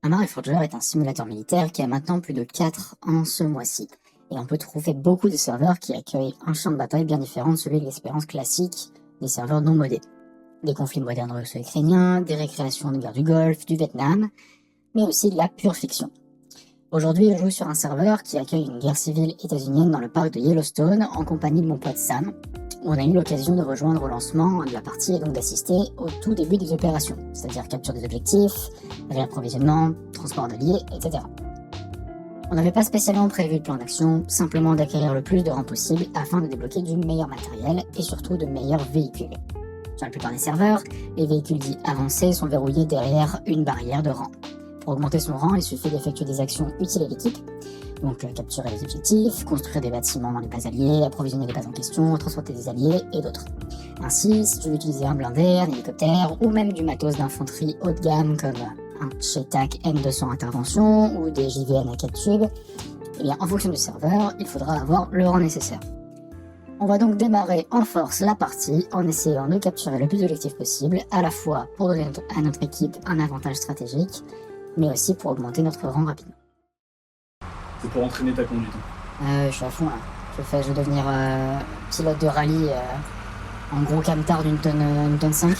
Hammer Forger est un simulateur militaire qui a maintenant plus de 4 ans ce mois-ci. Et on peut trouver beaucoup de serveurs qui accueillent un champ de bataille bien différent de celui de l'expérience classique des serveurs non modés. Des conflits modernes russo-ukrainiens, des récréations de guerre du Golfe, du Vietnam, mais aussi de la pure fiction. Aujourd'hui, je joue sur un serveur qui accueille une guerre civile états-unienne dans le parc de Yellowstone en compagnie de mon pote Sam. On a eu l'occasion de rejoindre au lancement de la partie et donc d'assister au tout début des opérations, c'est-à-dire capture des objectifs, réapprovisionnement, transport d'alliés, etc. On n'avait pas spécialement prévu de plan d'action, simplement d'acquérir le plus de rangs possible afin de débloquer du meilleur matériel et surtout de meilleurs véhicules. Sur la plupart des serveurs, les véhicules dits avancés sont verrouillés derrière une barrière de rang. Pour augmenter son rang, il suffit d'effectuer des actions utiles à l'équipe, donc capturer les objectifs, construire des bâtiments dans les bases alliées, approvisionner les bases en question, transporter des alliés et d'autres. Ainsi, si tu veux utiliser un blindé, un hélicoptère ou même du matos d'infanterie haut de gamme comme un Chetak M200 intervention ou des JVN à 4 tubes, eh bien en fonction du serveur, il faudra avoir le rang nécessaire. On va donc démarrer en force la partie en essayant de capturer le plus d'objectifs possible, à la fois pour donner à notre équipe un avantage stratégique, mais aussi pour augmenter notre rang rapidement. C'est pour entraîner ta conduite. Je suis à fond là. Je vais devenir pilote de rallye en gros camtar d'une tonne 5.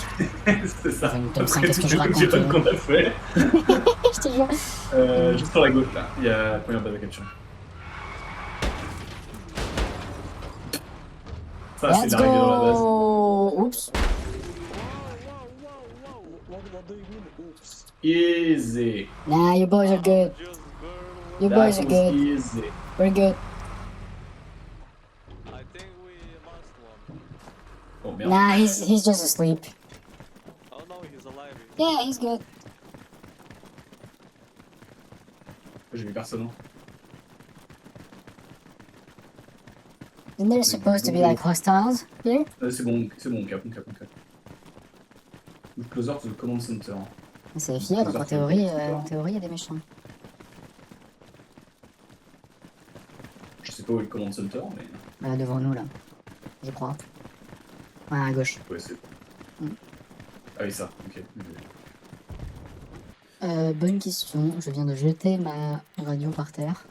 C'est ça. Enfin, une tonne 5, Après, qu'est-ce que je tu raconte sais qu'on a fait. Je te jure. Juste sur la gauche là, il y a la première base à capturer. Ça, c'est Let's l'arrivée dans la base. go. Oups. Easy. Nah, you boys are good. You boys are good. Easy. We're good. I think we lost one. Oh merde. Nah, he's just asleep. Oh no, he's alive. Yeah, he's good. J'ai vu personne. Isn't there supposed to be like hostiles here? C'est bon, on cap. Closer to the command center. C'est fier, donc en théorie, il y a des méchants. Je sais pas où est le command center, mais. Devant nous là, je crois. Ouais, à gauche. Ouais, c'est. Mm. Ah oui, ça, ok. Bonne question. Je viens de jeter ma radio par terre.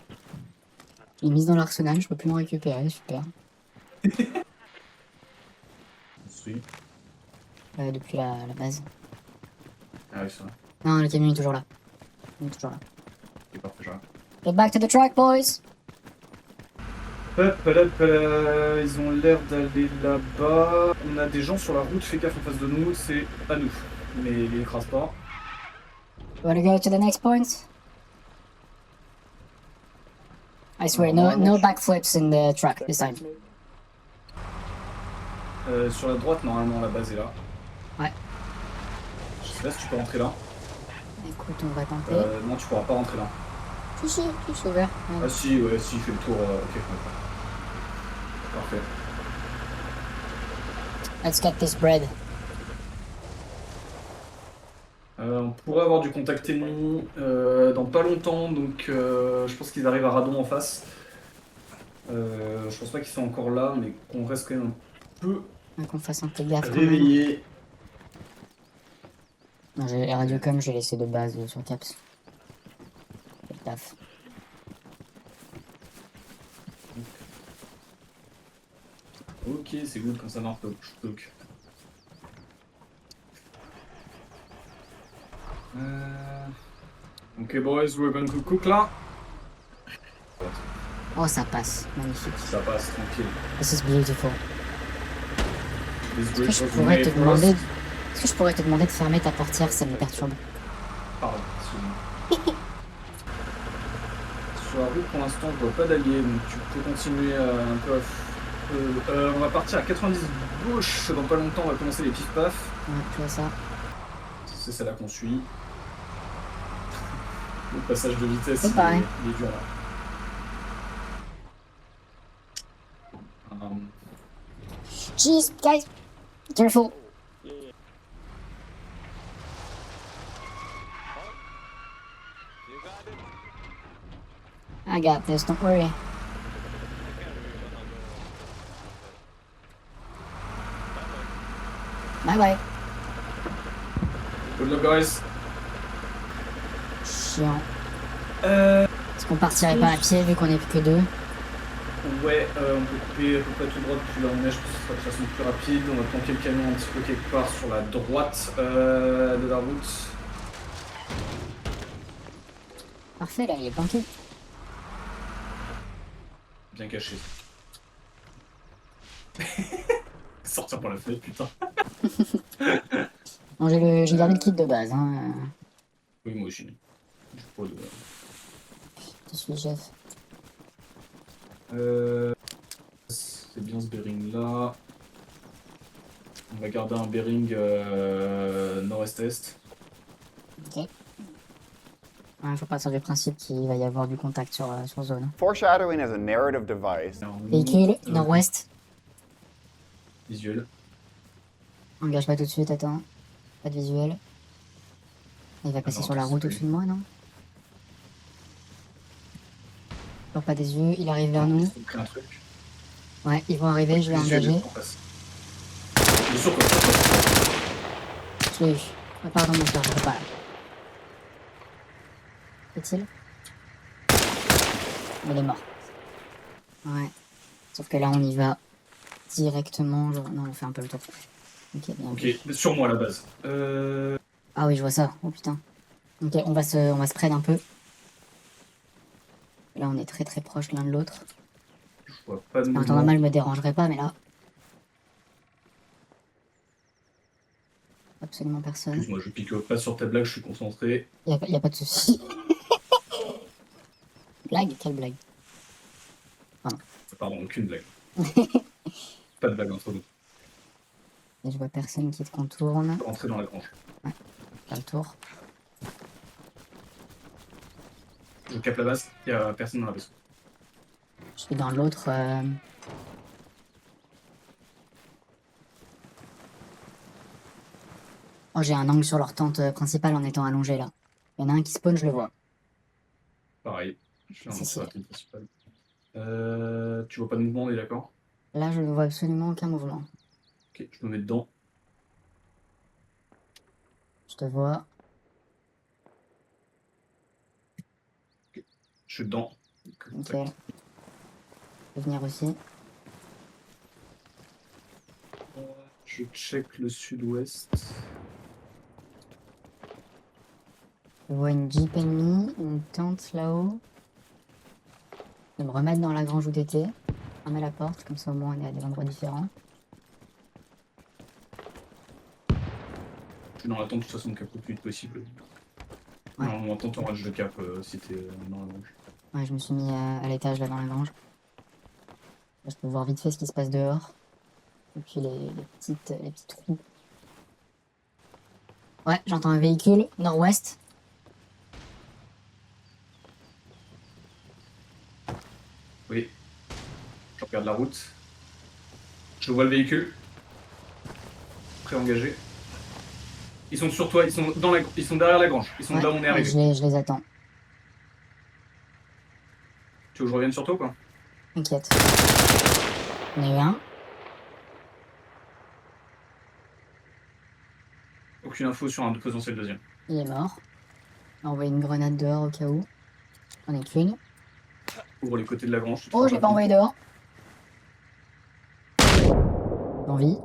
Je l'ai mise dans l'arsenal, je peux plus m'en récupérer, super. Oui. Depuis la base. Ah oui, ça. Non, le camion est toujours là. Il est toujours là. C'est parfait, genre. Get back to the track, boys! Ils ont l'air d'aller là-bas. On a des gens sur la route, fais gaffe en face de nous, c'est à nous. Mais ils les écrasent pas. You wanna go to the next point? I swear, no backflips in the truck this time. Sur la droite, normalement, la base est là. Ouais. Je sais pas si tu peux rentrer là. Écoute, on va tenter. Non, tu pourras pas rentrer là. Si, c'est ouvert. Ouais. Ah si, ouais, si, il fait le tour. Ok, parfait. Let's get this bread. On pourrait avoir du contact ennemi dans pas longtemps, donc je pense qu'ils arrivent à Radon en face. Je pense pas qu'ils sont encore là, mais qu'on reste quand même un peu Qu'on fasse un peu gaffe. réveillé. Non, les radiocom, j'ai laissé de base sur Caps. Faites gaffe. Ok, c'est good quand ça marche, donc. Ok, boys, we're going to cook là. Oh, ça passe. Magnifique. Ça passe, tranquille. This is beautiful. This Est-ce que bridge je was pourrais made te for demander... us. Est-ce que je pourrais te demander de fermer ta portière, ça me perturbe. Pardon, excuse-moi. Sur la route, pour l'instant, je vois pas d'alliés, donc tu peux continuer un peu on va partir à 90 gauche, dans pas longtemps, on va commencer les pif-paf. Ouais, tu vois ça. C'est celle-là qu'on suit. Le passage de vitesse, C'est pareil. il est dur là. Jeez, guys! Careful! You got it. I got this, don't worry. Bye bye. Good luck, guys. chiant. Euh, Est-ce qu'on partirait pas à pied vu qu'on est plus que deux? ouais, on peut couper à peu près tout droit depuis là où on est, je pense que ce sera de façon plus rapide. On va planquer le camion un petit peu quelque part sur la droite de la route. Parfait, là, il est planqué. Bien caché. Sortir par la fenêtre, putain. Bon, j'ai gardé le kit de base, hein. Oui, moi aussi. J'ai pas de... Je suis chef. C'est bien ce bearing là. On va garder un bearing nord-est-est. Ok. Ouais, faut partir du principe qu'il va y avoir du contact sur zone. Foreshadowing is a narrative device. Véhicule, nord-ouest. Visuel. Engage pas tout de suite, attends. Pas de visuel. Il va passer non, sur la c'est route pas au-dessus de moi, non? Toujours pas des yeux, il arrive vers nous. Ils ont pris un truc. Ouais, ils vont arriver, je vais Visuel, engager. on passe. Il est sur toi. Je l'ai eu. Ah, pardon, mon frère, je peux pas. Est-il? Il est mort. Ouais. Sauf que là, on y va directement. Non, on fait un peu le tour. Ok, bien. Ok, sur moi à la base. Ah oui, je vois ça. Oh putain. Ok, on va se spread un peu. Là, on est très très proche l'un de l'autre. Je vois pas de En temps mouvement. normal, me dérangerait pas, mais là. Absolument personne. Excuse-moi, je pique pas sur ta blague, je suis concentré. Y a pas de souci. Blague? Quelle blague? Pardon, aucune blague. Pas de blague entre nous. Et je vois personne qui te contourne. Rentrer dans la grange. Pas le tour. Je capte la base, il y a personne dans la base. Je suis dans l'autre. Oh, j'ai un angle sur leur tente principale en étant allongé là. Il y en a un qui spawn, je le vois. Pareil, je suis Si, sur la si. tente principale. Tu vois pas de mouvement, on est d'accord? Là, je ne vois absolument aucun mouvement. Ok, je me mets dedans. Je te vois. Je suis dedans. Nickel. Je peux venir aussi. Je check le sud-ouest. Je vois une Jeep ennemie, une tente là-haut. Je vais me remettre dans la grange où t'étais. Fermer la porte, comme ça au moins on est à des endroits différents. Je suis dans la tente de toute façon, on capte le plus vite possible. Ouais. Normalement, tente en rage de cap si t'es dans la grange. Ouais, je me suis mis à l'étage là dans la grange. Là, je peux voir vite fait ce qui se passe dehors. Et puis les petits trous. Ouais, j'entends un véhicule, nord-ouest. Oui. Je regarde la route. Je vois le véhicule. Pré-engagé. Ils sont sur toi, ils sont derrière la grange. Ils sont Ouais, là où on est arrivé. je les attends. Tu veux que je revienne sur toi ou pas? T'inquiète. Il y en a eu un. Aucune info sur un potentiel deuxième. Il est mort. On a envoyé une grenade dehors au cas où. J'en ai qu'une. Ouvre les côtés de la grange. tu te Oh, feras je l'ai pas pas envoyé dehors. En vie.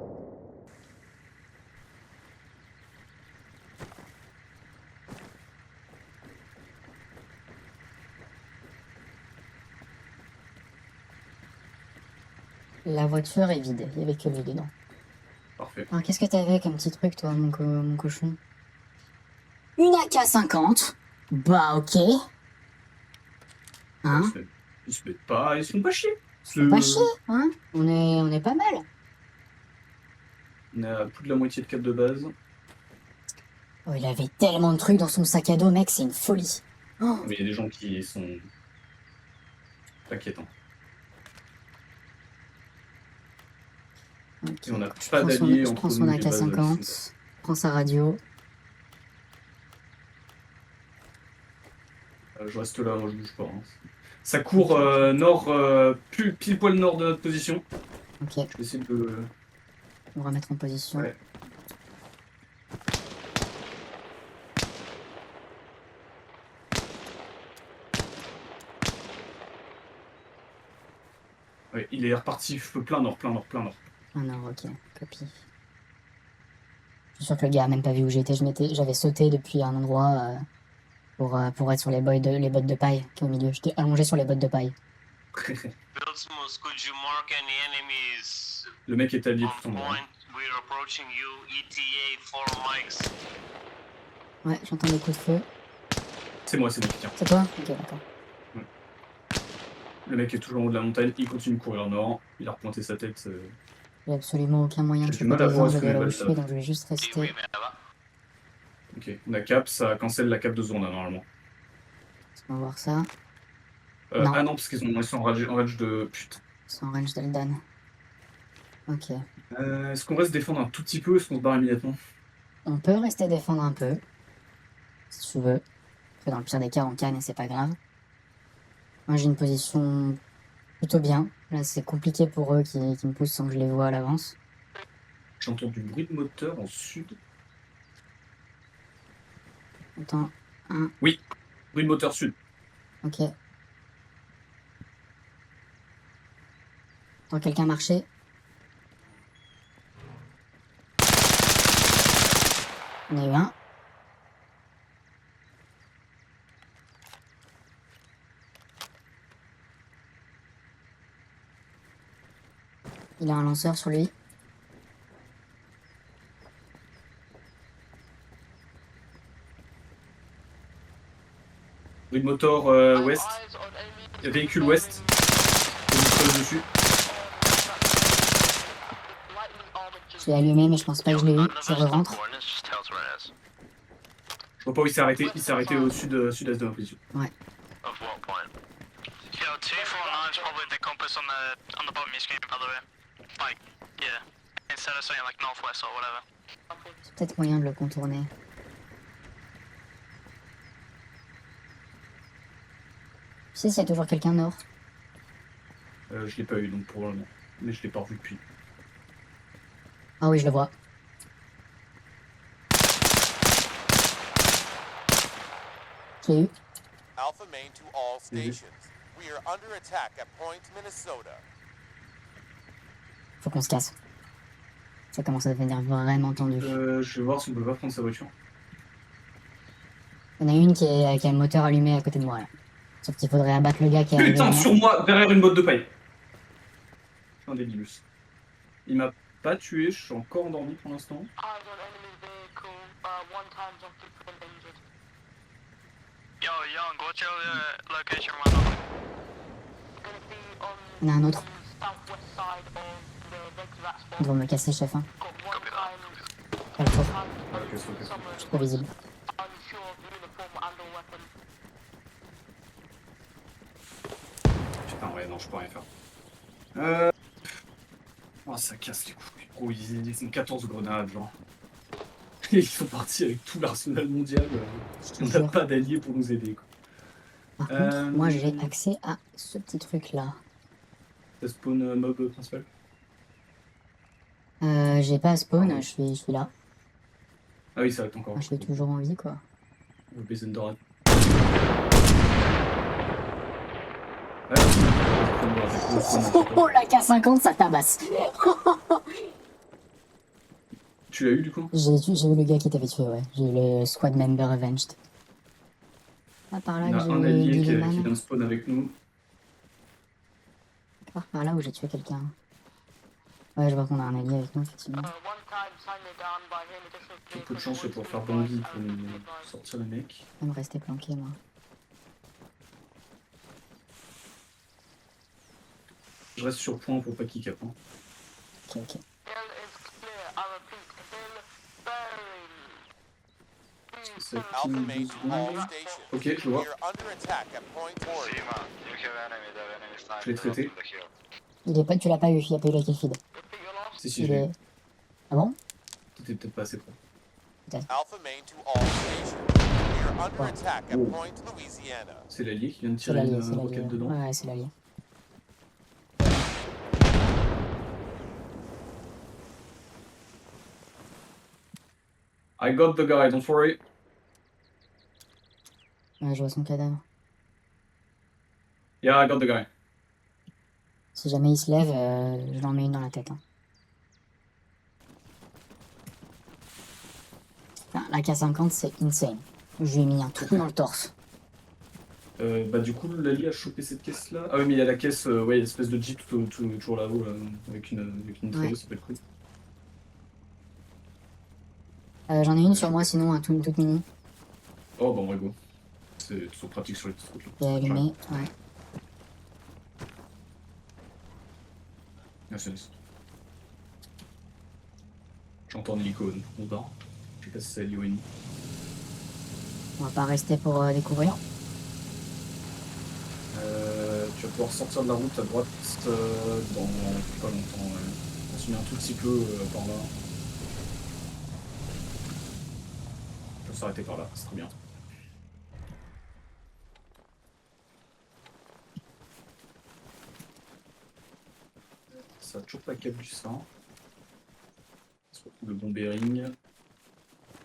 La voiture est vide. Il y avait que lui dedans. Parfait. Alors, qu'est-ce que t'avais comme petit truc, toi, mon cochon? Une AK-50. Bah, ok. Hein? Ils se mettent pas, ils se font pas chier. Faut pas chier, hein? On est pas mal. On est à plus de la moitié de cap de base. Oh, il avait tellement de trucs dans son sac à dos, mec, c'est une folie. Oh. Mais il y a des gens qui sont inquiétants. Ok, Et on n'a je pas prends d'alliés je entre prends son nous et les bases qui AK-50, sont- prends sa radio. Je reste là, moi je bouge pas. Hein. Ça court nord, pile poil nord de notre position. Ok, Je vais essayer de... on va remettre en position. Ouais. Ouais, il est reparti plein nord. Ah non, ok, copie. Je suis sûr que le gars a même pas vu où j'étais. J'avais sauté depuis un endroit pour être sur les bottes de paille qui est au milieu. J'étais allongé sur les bottes de paille. Bilsmus, could you mark any enemies Le mec est habillé on tout en noir. point? We're approaching you, ETA 4 mics. Ouais, j'entends des coups de feu. C'est moi qui tiens. C'est toi? Ok, d'accord. Le mec est toujours en haut de la montagne, il continue de courir nord, il a repointé sa tête. J'ai absolument aucun moyen de J'ai du choper mal à des voir anges est-ce que de les là où balles je suis, tapent. donc je vais juste rester. Oui, mais là-bas. Ok, la cap, ça cancelle la cap de zone normalement. On va voir ça. Non. Ah non, parce qu'ils sont en range de... Putain. C'est en range d'Eldan. Ok. Est-ce qu'on reste défendre un tout petit peu ou est-ce qu'on se barre immédiatement? On peut rester défendre un peu. Si tu veux. Après, dans le pire des cas, on canne et c'est pas grave. Moi, j'ai une position plutôt bien. Là, c'est compliqué pour eux qui me poussent sans que je les vois à l'avance. J'entends du bruit de moteur en sud. Attends. Un. Oui, bruit de moteur sud. Ok. Attends, quelqu'un marcher. Il y en a eu un. Il a un lanceur sur lui. Bruit de moteur ouest. Il y a véhicule ouest. Il y a une creuse dessus. Je l'ai allumé, mais je pense pas que je l'ai eu. Je re-rentre. Je vois pas où il s'est arrêté. Il s'est arrêté au sud-est de ma position. Ouais. Of what point? Yo, 249 is probably the compass on the bottom of your screen, by the way. Like, yeah. Instead of saying like northwest or whatever. C'est peut-être moyen de le contourner. Tu sais s'il y a toujours quelqu'un nord? Je l'ai pas eu donc pour le moment. Mais je l'ai pas revu depuis. Ah oui, je le vois. Je l'ai eu. Alpha Main to all stations. We are under attack at Point, Minnesota. Faut qu'on se casse. Ça commence à devenir vraiment tendu. Je vais voir si on peut pas prendre sa voiture. Il y en a une qui a le moteur allumé à côté de moi là. Sauf qu'il faudrait abattre le gars qui est arrivé. Putain, avant. sur moi, derrière une botte de paille. Je suis un débilus. Il m'a pas tué, je suis encore endormi pour l'instant. Yo, Young, what's your location right now? Il y en a un autre. Ils vont me casser, chef. Hein. Pas le tour. Ok, c'est ok. Je suis pas visible. Putain, ouais, non, je peux rien faire. Oh, ça casse les couilles. Gros, ils ont 14 grenades, genre. Et ils sont partis avec tout l'arsenal mondial. On n'a pas d'alliés pour nous aider, quoi. Par contre, moi j'ai accès à ce petit truc là. Ça spawn mob principal. J'ai pas à spawn, je suis là. Ah oui, ça va être encore. Enfin, je suis toujours en vie quoi. Le Baizen dorade. Oh la K50 ça tabasse. Tu l'as eu du coup? J'ai eu le gars qui t'avait tué, ouais. J'ai eu le squad member avenged. Ah, par là On a que j'ai un eu allié qui Gilliman. vient de spawn avec nous. Par là où j'ai tué quelqu'un. Ouais, je vois qu'on a un allié avec nous, effectivement. J'ai peu de chance pour faire bandit pour nous sortir les mecs. Je vais me rester planqué, moi. Je reste sur point pour pas qu'il cape. Hein. Ok, ok. C'est Alpha Main qui- to all stations. Ok, je le vois. We are under attack at Point Warrior. Je l'ai traité. Tu l'as pas eu, il a pas eu la kill feed. Si, Il je l'ai eu. est... Ah bon? T'étais peut-être pas assez près. Alpha Main to all stations. We are under attack at Oh. Point, Louisiana. C'est l'allié qui vient de C'est tirer l'allié, une c'est l'allié. roquette dedans. Ouais, c'est l'allié. I got the guy, don't worry. Ouais, je vois son cadavre. Yeah, I got the guy. Si jamais il se lève, je l'en mets une dans la tête. Hein. Enfin, la K50, c'est insane. Je lui ai mis un trou dans le torse. Bah du coup, Lali a chopé cette caisse-là. Ah oui, mais il y a la caisse, ouais, l'espèce de jeep toujours là-haut, là, avec une Ouais. traîneau, ça peut être cool. J'en ai une sur moi, sinon, un toute mini. Oh bah on va go. C'est toujours pratique sur les petites routes là. Qui est allumé. Ouais. Ah, c'est nice. J'entends l'icône, on dort. Je sais pas si c'est Lioeni. On va pas rester pour découvrir. Tu vas pouvoir sortir de la route à droite dans pas longtemps. Ouais. Continuer un tout petit peu par là. Je vais s'arrêter par là, c'est très bien. Ça a toujours pas cap du sang. Le bon bearing.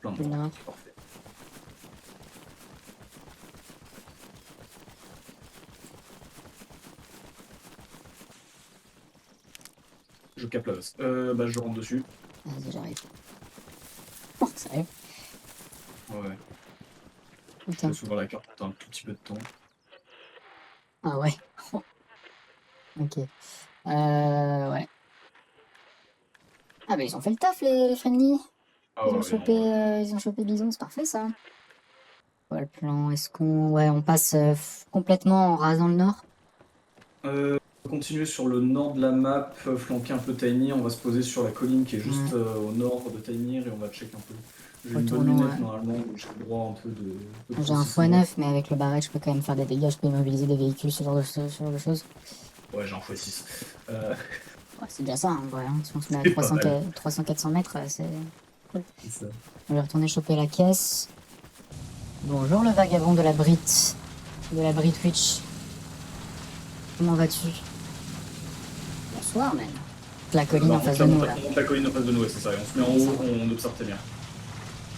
Plein de Du nord. Parfait. Je capte la base. Bah je rentre dessus. Vas-y, j'arrive. Oh, ça arrive. Ouais. Je Putain. laisse ouvrir la carte pour un tout petit peu de temps. Ah ouais. Ok. Ouais. Ah bah ils ont fait le taf les friendly. Ah Ils ont ouais, chopé, non, ils ont chopé Bison, c'est parfait ça. Ouais, le plan, est-ce qu'on on passe complètement en rasant le nord? On va continuer sur le nord de la map, flanquer un peu Taimir. On va se poser sur la colline qui est juste au nord de Taimir et on va check un peu. J'ai une bonne Retournons, lunette ouais. normalement, donc j'ai le droit un peu de J'ai un précision. x9, mais avec le barrette, je peux quand même faire des dégâts, je peux immobiliser des véhicules, ce genre de choses. Ouais, j'ai un x6. Ouais, c'est déjà ça, en vrai. Hein. Si on se met à C'est pas mal. 300-400 mètres, c'est cool. C'est ça. On va retourner choper la caisse. Bonjour le vagabond de la Brit. De la Brit Witch. Comment vas-tu? Bonsoir, même. La colline Bah, en face de nous, là. on monte la colline en face de nous, ouais, c'est ça. Et on se met en haut, on observe Taimir.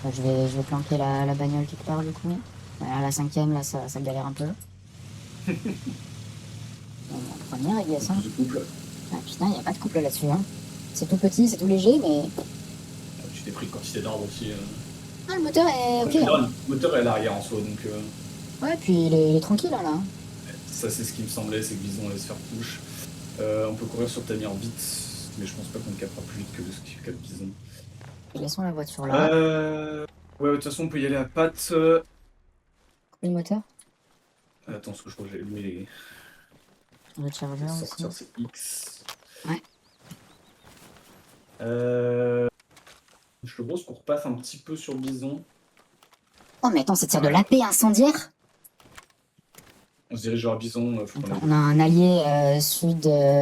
Je vais planquer la bagnole quelque part, du coup. À la 5ème, là, ça galère un peu. En première, I guess, hein. Plus de couple. Ah, putain, y a pas de couple là-dessus, hein. C'est tout petit, c'est tout léger, mais... Tu t'es pris une quantité d'arbres aussi. Ah, le moteur est ok, Le hein. moteur est à l'arrière en soi, donc Ouais, puis il est tranquille, hein, là. ça c'est ce qui me semblait, c'est que Bison allait se faire push. On peut courir sur Taimir vite, mais je pense pas qu'on le capera plus vite que ce qu'il capte Bison. Et laissons la voiture là. Ouais, de toute façon on peut y aller à pattes. Le moteur. Attends, parce que je crois que j'ai allumé les... Le charger aussi. Sortir c'est X. Ouais. Je propose qu'on repasse un petit peu sur Bison. Oh, mais attends, ça tire de l'AP incendiaire? On se dirige vers Bison. Faut qu'on aille. On a un allié sud-ouest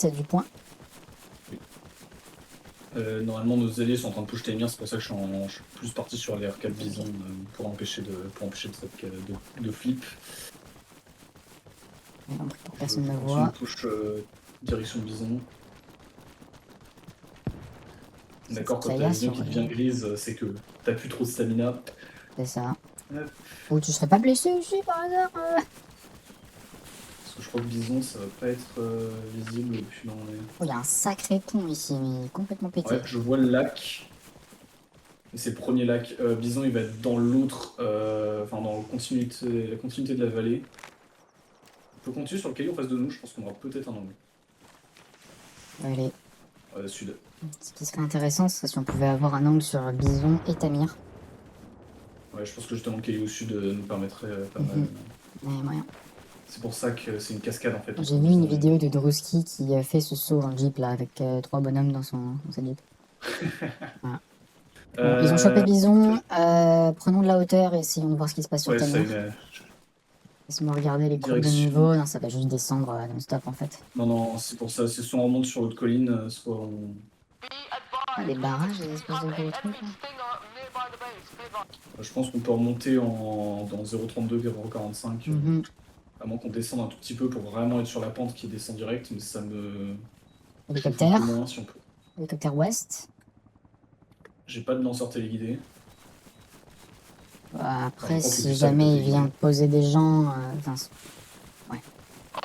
du point. Normalement nos alliés sont en train de push Taimir, c'est pour ça que je suis plus parti sur les R4 Bison pour empêcher de flip. J'ai compris pour que personne ne me continue voit. de push direction Bison. D'accord, quand t'as Saya une sur vision qui devient grise, c'est que t'as plus trop de stamina. C'est ça. Ouais. Ou tu serais pas blessé aussi par hasard Parce que je crois que Bison ça va pas être visible depuis là on est. Oh, il y a un sacré pont ici, mais il est complètement pété. Ouais, je vois le lac. C'est le premier lac. Bison il va être dans l'autre, enfin dans la continuité de la vallée. On peut continuer sur le caillou en face de nous, je pense qu'on aura peut-être un angle. Allez. Sud. Ce qui serait intéressant, c'est si on pouvait avoir un angle sur Bison et Tamir. Ouais, je pense que justement le caillou au sud nous permettrait pas mal. Ouais, moyen. C'est pour ça que c'est une cascade en fait. J'ai vu une vidéo de Druski qui fait ce saut en jeep là avec 3 bonhommes dans sa jeep. Voilà. Bon, ils ont chopé Bison, prenons de la hauteur et essayons de voir ce qui se passe sur Ouais, Tamir. Laisse-moi regarder les courbes de Direction. niveau, non ça va juste descendre non-stop en fait. Non, c'est pour ça. C'est soit on monte sur l'autre colline, soit on. Ah, des barrages, des espèces de gros trucs là. Je pense qu'on peut remonter dans 0,32, 0,45. À moins qu'on descende un tout petit peu pour vraiment être sur la pente qui descend direct, mais ça me. Hélicoptère. chauffe un peu moins, si on peut. Hélicoptère ouest. J'ai pas de lanceur téléguidé. Après, je crois que si c'est ça, jamais le il vient téléguidé. poser des gens,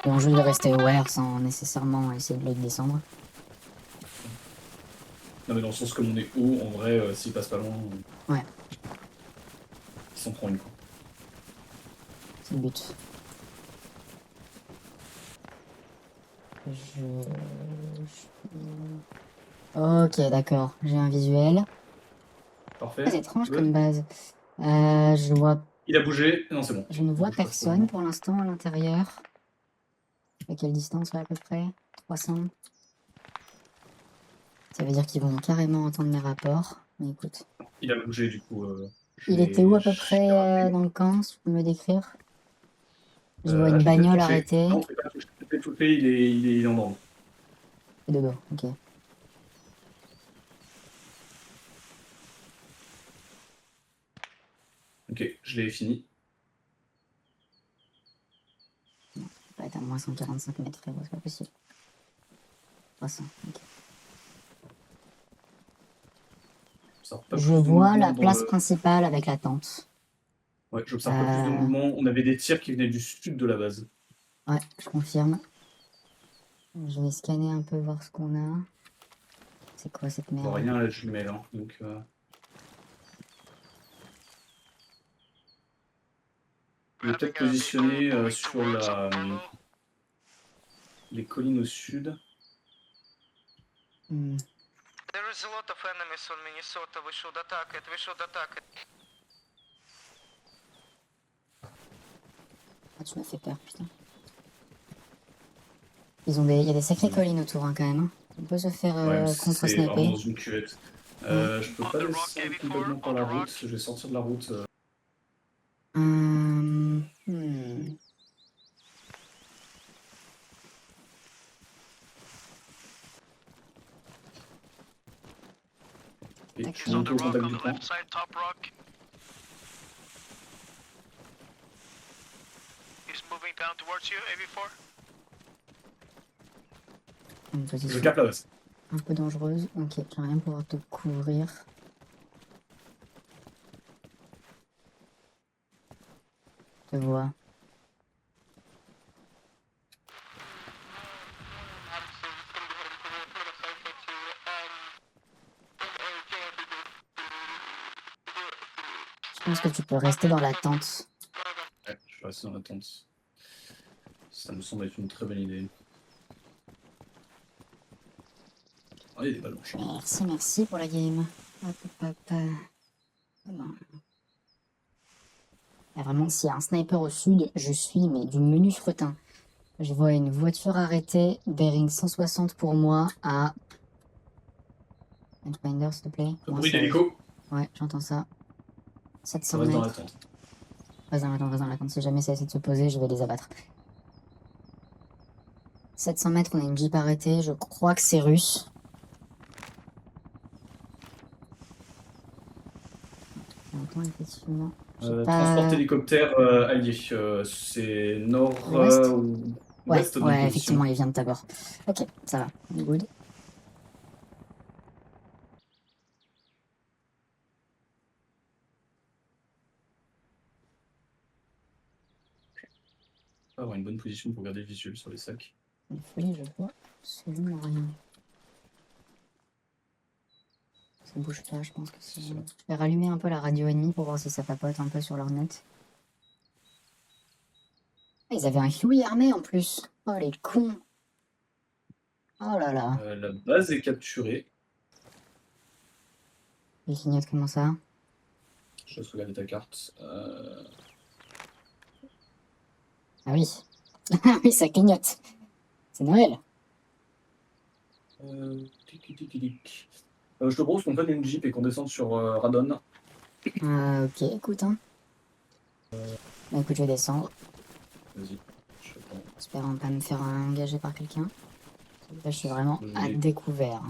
Et on joue de rester aware sans nécessairement essayer de le descendre. Non, mais dans le sens comme on est haut, en vrai, s'il passe pas loin, Ouais, il s'en prend une, quoi. c'est le but. Ok, d'accord, j'ai un visuel. Parfait. Très étrange Good. comme base. Je vois, Il a bougé. Non, c'est bon. je ne Il vois bouge pas personne trop. pour l'instant à l'intérieur. À quelle distance, ouais, à peu près? 300. Ça veut dire qu'ils vont carrément entendre mes rapports. Mais écoute. Il a bougé, du coup. Il était où à peu j'ai près raté. dans le camp, si tu peux me le décrire? Je vois une Je l'ai peut-être bagnole touché. arrêtée. Non, c'est pas touché. Je l'ai touché, il est en ordre. Et de dos, ok. Ok, je l'ai fini. Ça va être à moins 145 mètres, frérot, c'est pas possible. 300, ok. J'observe pas Je plus de vois mouvement la dans place le... principale avec la tente. Ouais, j'observe pas plus de mouvement. On avait des tirs qui venaient du sud de la base. Ouais, je confirme. Je vais scanner un peu, voir ce qu'on a. C'est quoi cette Je vois merde? rien à la jumelle, hein, donc... Il est peut-être positionné sur les collines au sud. Hmm. There is a lot of enemies on Minnesota. We should attack it. We should attack it. Ah, tu m'as fait peur, putain. Il y a des sacrées collines autour, hein, quand même. Hein. On peut se faire Ouais, mais c'est contre-sniper. vraiment dans une cuvette. Je peux pas descendre complètement par la route. Je vais sortir de la route. Hmm. Et D'accord. je suis monté au contact du point. Side, top rock. He's moving down towards you, AV4. Une Je position capte la base. un peu dangereuse. Ok, j'ai rien pour te couvrir. Je te vois. Je pense que tu peux rester dans la tente. Ouais, je vais rester dans la tente. Ça me semble être une très bonne idée. Ah, il y a des ballons. Merci pour la game. Hop, hop, hop. Bon. Et vraiment, s'il y a un sniper au sud, je suis mais du menu fretin. Je vois une voiture arrêtée, bearing 160 pour moi à... Finder, s'il te plaît. Le Moi, bruit ça... d'hélico. Ouais, j'entends ça. Je 700 reste dans la mètres. tente. Reste dans la tente. Si jamais ça essaie de se poser, je vais les abattre. 700 mètres, on a une Jeep arrêtée. Je crois que c'est russe. J'entends effectivement. Transport hélicoptère allié. C'est nord L'ouest ou Ouais, ouest de ouais, position. effectivement, il vient de Tabor. Ok, ça va. Good. On va avoir une bonne position pour garder le visuel sur les sacs. Une folie, je vois absolument rien. Ça bouge pas, je pense que c'est... Je vais rallumer un peu la radio ennemie pour voir si ça papote un peu sur leur net. Ah, ils avaient un Huey armé en plus. Oh les cons. Oh là là. La base est capturée. Ils clignotent comment ça? Je laisse regarder ta carte. Ah oui. Ah oui, ça clignote. C'est Noël. Je te propose qu'on prenne une Jeep et qu'on descende sur Radon. Ah, ok, écoute, hein. Bah écoute, je vais descendre. Vas-y, je prends. Espérant pas me faire engager par quelqu'un. Là, je suis vraiment à Oui. découvert.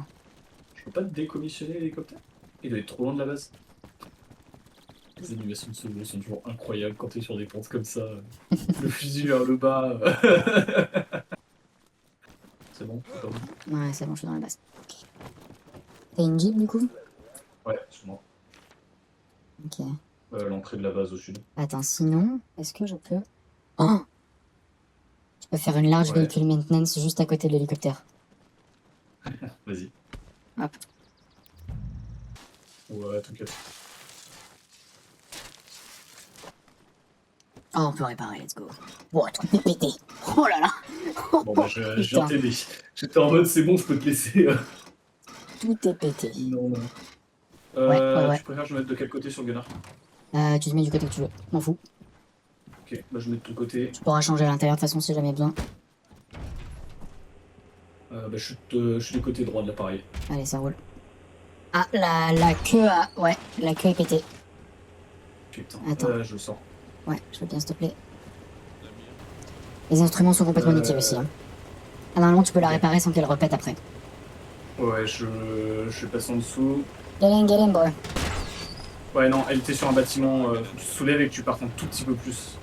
Je peux pas décommissionner l'hélicoptère? Il doit être trop loin de la base. Les animations de solo sont toujours incroyables quand t'es sur des pentes comme ça. Le fusil vers le bas. C'est bon, c'est pas bon. Ouais, c'est bon, je suis dans la base. T'as une Jeep du coup? Ouais, sur moi. Ok. L'entrée de la base au sud. Attends, sinon, est-ce que je peux... Oh! Je peux faire une large Ouais. véhicule maintenance juste à côté de l'hélicoptère. Vas-y. Hop. Ouais, t'inquiète. Oh, on peut réparer, let's go. Wow, tout est pété. Oh là là. Bon, bah, je viens Putain. t'aider. J'étais en mode, c'est bon, je peux te laisser. Tout est pété. Non, non. Ouais. Tu préfères que je me mette de quel côté sur le gunner? Tu te mets du côté que tu veux. M'en fous. Ok, bah, je me mets de ton côté. Tu pourras changer à l'intérieur de toute façon si jamais besoin. Bah, je suis du côté droit de l'appareil. Allez, ça roule. Ah, la queue a... Ouais, la queue est pétée. Putain, Attends. je le sors. Ouais, je veux bien, s'il te plaît. Les instruments sont complètement niqués aussi. Hein. Ah, normalement, tu peux la réparer sans qu'elle repète après. Ouais, je passe en dessous. Get in, boy. Ouais, non, elle était sur un bâtiment. Faut que tu te soulèves et que tu partes un tout petit peu plus.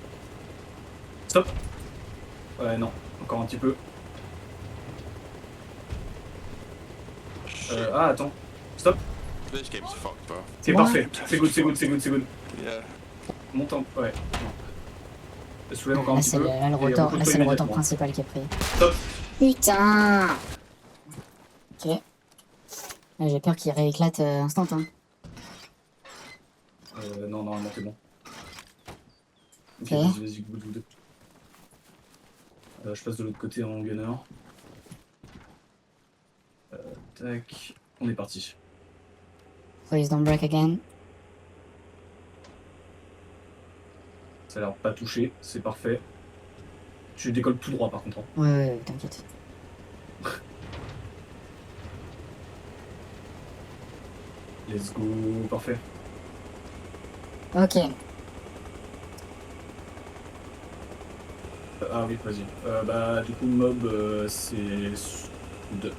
Stop. Ouais, non, encore un petit peu. Ah, attends. Stop. This game's fucked, bro. C'est Ouais. parfait. C'est good. Yeah. Monte en... Ouais. Non. Soulève encore un Là, petit c'est peu. le, là, le et rotor, repose-toi là, c'est le rotor immédiatement. principal qui est pris. Stop. Putain. Ok. Là, j'ai peur qu'il rééclate instant. Hein. Non, normalement, t'es bon. Ok. Vas-y, good. Je passe de l'autre côté en gunner. Tac. On est parti. Please don't break again. Ça a l'air pas touché, c'est parfait. Tu décolles tout droit par contre. Hein. Ouais, t'inquiète. Let's go, parfait. Ok. Ah oui, vas-y. Bah du coup mob c'est sud.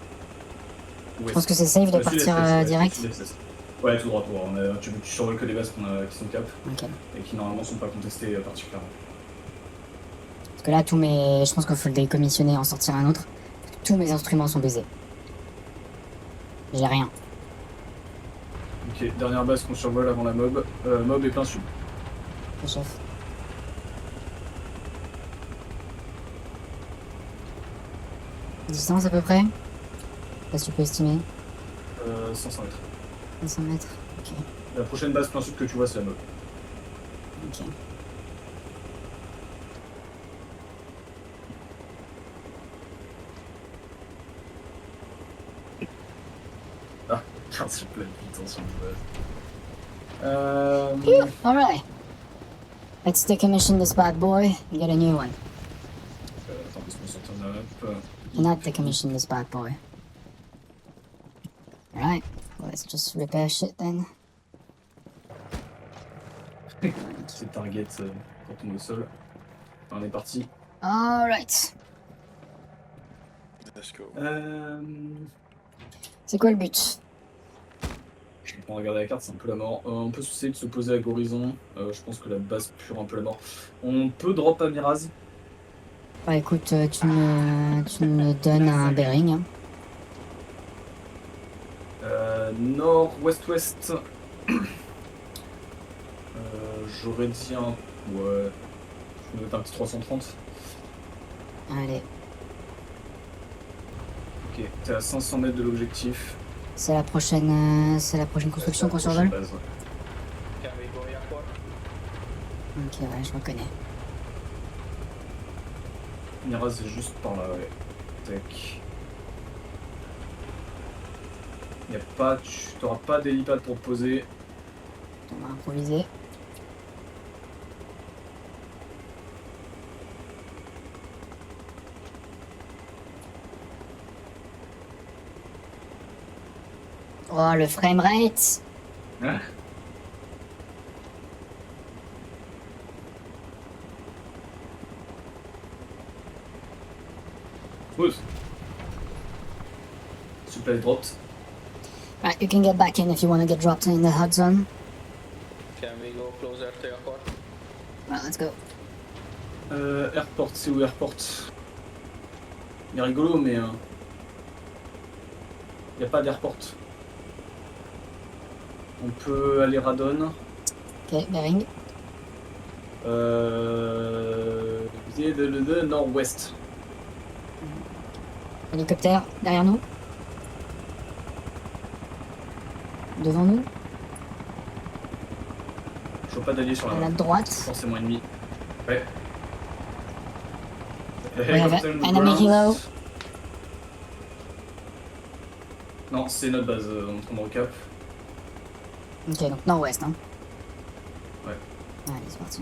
Je pense que c'est safe de partir direct. Ouais, tout droit. Tu survoles que les bases qui sont cap Ok. et qui normalement sont pas contestées particulièrement. Parce que là, je pense qu'il faut le décommissionner et en sortir un autre. Tous mes instruments sont baisés. J'ai rien. Ok, dernière base qu'on survole avant la mob. Mob est plein sud. Le chef. Distance à peu près? Là, tu peux estimer. 500 mètres. 500 mètres. Ok. La prochaine base plein sud que tu vois, c'est la mob. Ok. Ah, 15 plein putain sur une base. Alright. Let's decommission this bad boy and get a new one. Attends, laisse-moi sortir de la map. Not decommission this bad boy. Alright. Well, let's just repair shit then. C'est target quand on est au sol. On est parti. Alright. Let's go. C'est quoi le but? Je vais pas regarder la carte, c'est un peu la mort. On peut essayer de se poser avec Horizon. Je pense que la base pure un peu la mort. On peut drop à Miraz. Bah écoute, tu me donnes un bearing. Hein. Nord-ouest-ouest. J'aurais dit un... Ouais. Je me note un petit 330. Allez, Ok, t'es à 500 mètres de l'objectif. c'est la prochaine construction qu'on survole? Base, ouais. Ok, ouais, je reconnais. Miraz c'est juste par là, ouais. Tac. Y a pas... Tu t'auras pas d'hélipad pour te poser. On va improviser. Oh, le framerate! Hein? Pause. Supply dropped. Right, you can get back in if you want to get dropped in the hot zone. Can we go closer to your court? Right, let's go. Airport, c'est où Airport? Il est rigolo, mais... y a pas d'airport. On peut aller Radon. Ok, bearing. De nord-ouest. Hélicoptère, derrière nous. Devant nous, Je vois pas d'alliés sur la à map. notre droite. Forcément ennemi. Ouais. We have Helicopter on the enemy ground. hero. Non, c'est notre base, on prend le cap. Ok, donc nord-ouest, hein. Ouais. Allez, c'est parti.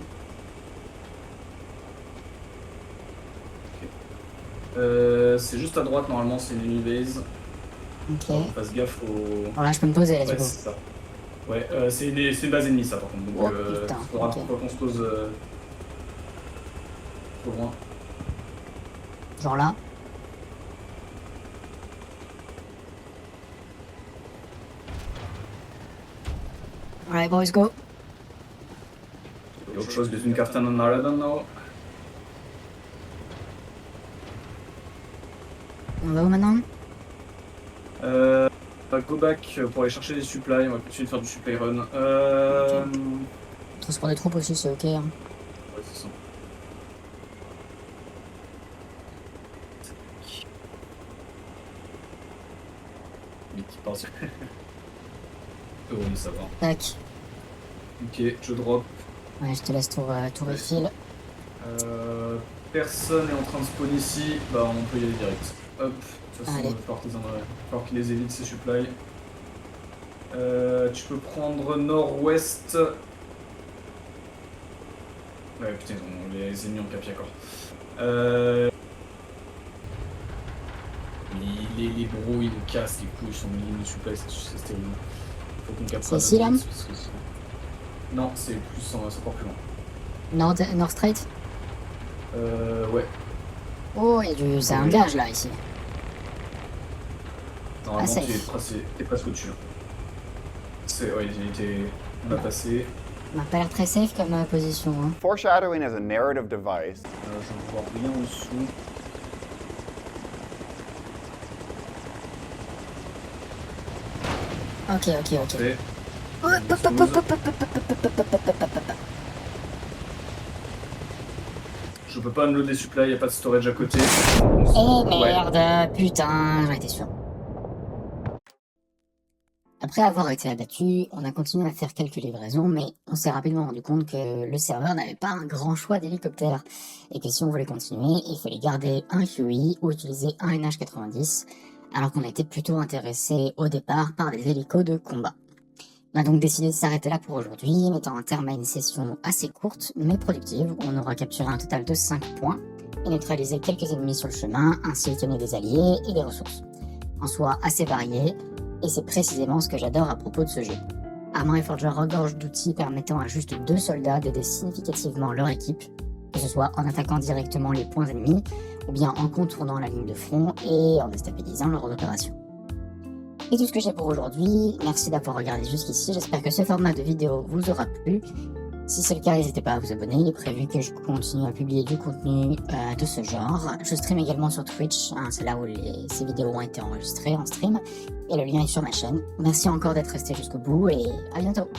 C'est juste à droite, normalement, c'est une enemy base. Ok. Fasse gaffe au... Alors là, je peux me poser, là, du Ouais, coup. c'est ça. Ouais, c'est une base ennemie, ça, par contre. Donc, Oh, putain, faudra ok. pas qu'on se pose trop loin. Genre là. Alright, boys, go. Il y a autre chose, there's une Captain on Aradan now. On va où maintenant? Go back pour aller chercher des supplies, on va continuer de faire du supply run. Transport des troupes aussi, c'est ok. Hein. Ouais, c'est ça. Mais qui passe. Oh oui, ça va. Tac. Ok, je drop. Ouais, je te laisse tout refill. Personne est en train de spawn ici, bah on peut y aller direct. Hop, de toute façon, Allez. il va falloir qu'ils les évitent ces supplies. Tu peux prendre nord-ouest. Ouais, putain, les ennemis ont capi encore. Les bros, ils nous cassent les couilles, ils sont mis, les supplies, c'est stérile. Faut qu'on capte C'est ici, là? Non, c'est plus, c'est encore plus loin. Nord Straight. Ouais. Oh, il y a du... C'est un gage, là, ici. Normalement, Ah, t'es presque au-dessus. Ouais, on a passé. On n'a pas l'air très safe comme position, hein. Foreshadowing is a narrative device. Je vois rien en dessous. Ok. Parfait. Hop, hop, hop, hop, hop, hop, hop, hop, hop, hop, hop, hop, hop, hop. Je peux pas unload les supplies, y a pas de storage à côté. Oh Ouais. merde, putain, j'en étais sûr. Après avoir été abattu, on a continué à faire quelques livraisons, mais on s'est rapidement rendu compte que le serveur n'avait pas un grand choix d'hélicoptères, et que si on voulait continuer, il fallait garder un QI ou utiliser un NH-90, alors qu'on était plutôt intéressé au départ par des hélicos de combat. On a donc décidé de s'arrêter là pour aujourd'hui, mettant un terme à une session assez courte, mais productive, où on aura capturé un total de 5 points, et neutralisé quelques ennemis sur le chemin, ainsi que des alliés et des ressources. En soi assez varié, et c'est précisément ce que j'adore à propos de ce jeu. Arma & Forger regorge d'outils permettant à juste 2 soldats d'aider significativement leur équipe, que ce soit en attaquant directement les points ennemis, ou bien en contournant la ligne de front et en déstabilisant leur opération. C'est tout ce que j'ai pour aujourd'hui, merci d'avoir regardé jusqu'ici, j'espère que ce format de vidéo vous aura plu. Si c'est le cas, n'hésitez pas à vous abonner, il est prévu que je continue à publier du contenu de ce genre. Je stream également sur Twitch, hein, c'est là où ces vidéos ont été enregistrées en stream, et le lien est sur ma chaîne. Merci encore d'être resté jusqu'au bout, et à bientôt.